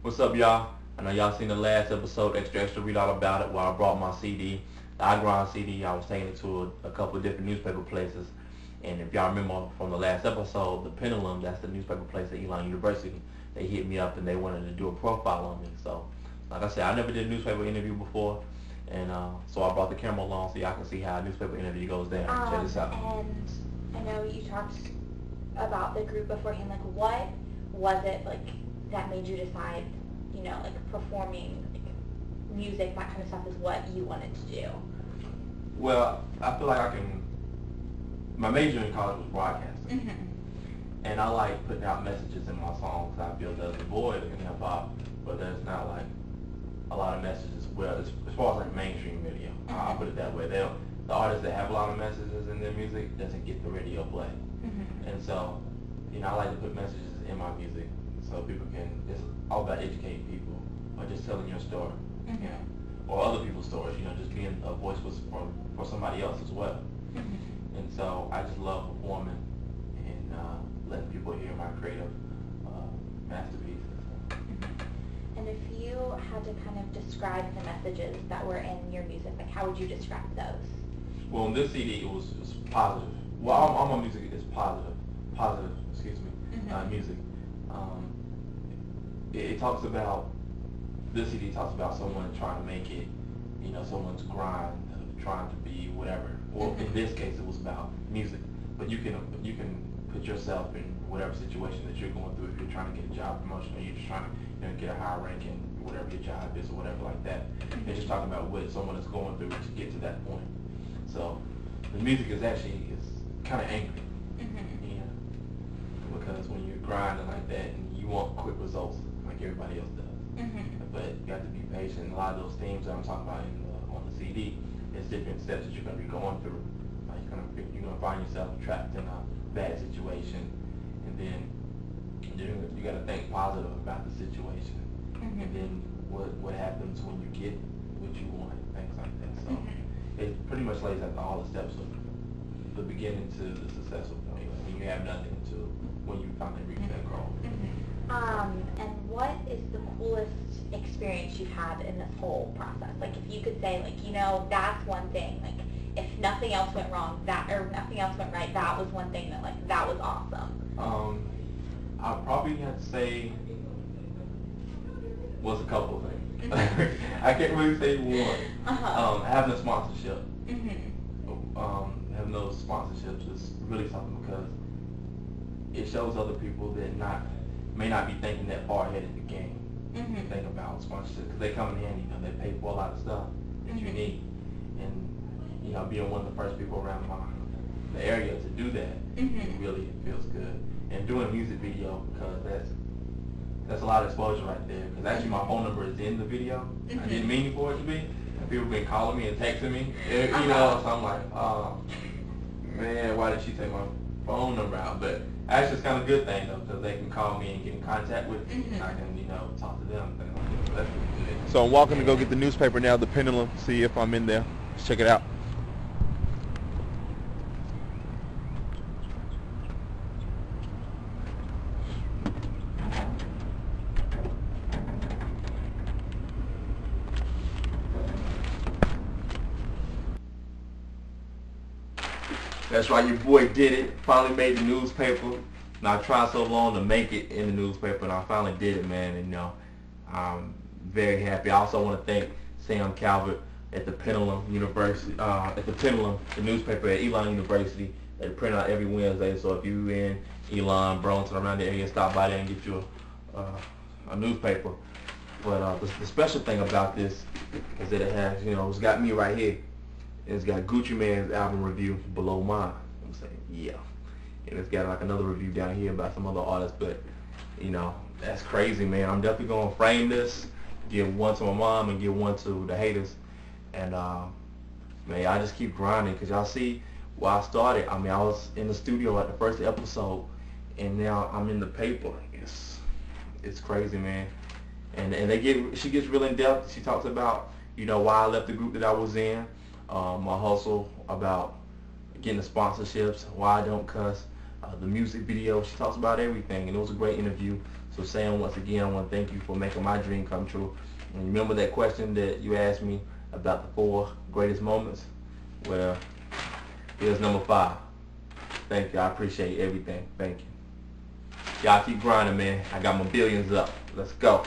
What's up, y'all? I know y'all seen the last episode, Extra, Read All About It, where I brought my CD, the iGRIND CD. I was taking it to a couple of different newspaper places. And if y'all remember from the last episode, the Pendulum, that's the newspaper place at Elon University, they hit me up and they wanted to do a profile on me. So, like I said, I never did a newspaper interview before. And so I brought the camera along so y'all can see how a newspaper interview goes down. Check this out. And I know you talked about the group beforehand. Like, what was it like that made you decide, you know, like performing music, that kind of stuff is what you wanted to do? Well, I feel like I can. My major in college was broadcasting, and I like putting out messages in my songs. I feel there's a void in hip hop, but there's not like a lot of messages. Well, as far as like mainstream video, I'll put it that way. The artists that have a lot of messages in their music doesn't get the radio play, and so you know I like to put messages in my music so people can. It's all about educating people or just telling your story, you know, or other people's stories. You know, just being a voice for somebody else as well. And so I just love performing and letting people hear my creative masterpieces. And if you had to kind of describe the messages that were in your music, like how would you describe those? Well, in this CD, it was positive. Well, all my music is positive, excuse me, music. It talks about, this CD talks about someone trying to make it, you know, someone's grind, trying to be whatever. Or in this case, it was about music. But you can put yourself in whatever situation that you're going through. If you're trying to get a job promotion, or you're just trying to, you know, get a higher ranking, whatever your job is, or whatever like that. They're just talking about what someone is going through to get to that point. So the music is actually kind of angry, you know, because when you're grinding like that and you want quick results like everybody else does, but you have to be patient. A lot of those themes that I'm talking about on the CD. It's different steps that you're going to be going through. Like you're going to find yourself trapped in a bad situation, and then you got to think positive about the situation, and then what happens when you get what you want, things like that. So it pretty much lays out all the steps of the beginning to the successful point, like when you have nothing to when you finally reach that goal. And what is the coolest experience you've had in this whole process? Like, if you could say, like, you know, that's one thing. Like, if nothing else went wrong, or nothing else went right, that was one thing that, like, that was awesome. I probably have to say was a couple of things. I can't really say one. Having a sponsorship. Having those sponsorships is really something because it shows other people that may not be thinking that far ahead in the game. Think about sponsorship because they come in handy. You know, they pay for a lot of stuff that you need, and you know, being one of the first people around the area to do that, it really feels good. And doing a music video because that's a lot of exposure right there. Because actually, my phone number is in the video. I didn't mean for it to be. And people have been calling me and texting me. You know, so I'm like, oh man, why did she take my phone number out? But actually, it's kind of a good thing though, because they can call me and get in contact with me, and I can, you know, talk to them. Things like that. So that's really good. So I'm walking to go get the newspaper now, the Pendulum, see if I'm in there. Let's check it out. That's right, your boy did it. Finally made the newspaper. And I tried so long to make it in the newspaper, and I finally did it, man. And you know, I'm very happy. I also want to thank Sam Calvert at the Pendulum University, the newspaper at Elon University. They print out every Wednesday. So if you're in Elon, Burlington, around the area, stop by there and get you a newspaper. But the special thing about this is that it has, you know, it's got me right here. It's got Gucci Mane's album review below mine. I'm saying, yeah. And it's got like another review down here about some other artists, but you know, that's crazy, man. I'm definitely gonna frame this, give one to my mom and give one to the haters. And man, I just keep grinding because y'all see where I started. I mean, I was in the studio at the first episode, and now I'm in the paper. It's crazy, man. And she gets real in depth. She talks about, you know, why I left the group that I was in. My hustle, about getting the sponsorships, why I don't cuss, the music video. She talks about everything, and it was a great interview. So Sam, once again, I want to thank you for making my dream come true. And remember that question that you asked me about the 4 greatest moments? Well, here's number 5. Thank you. I appreciate everything. Thank you. Y'all keep grinding, man. I got my billions up. Let's go.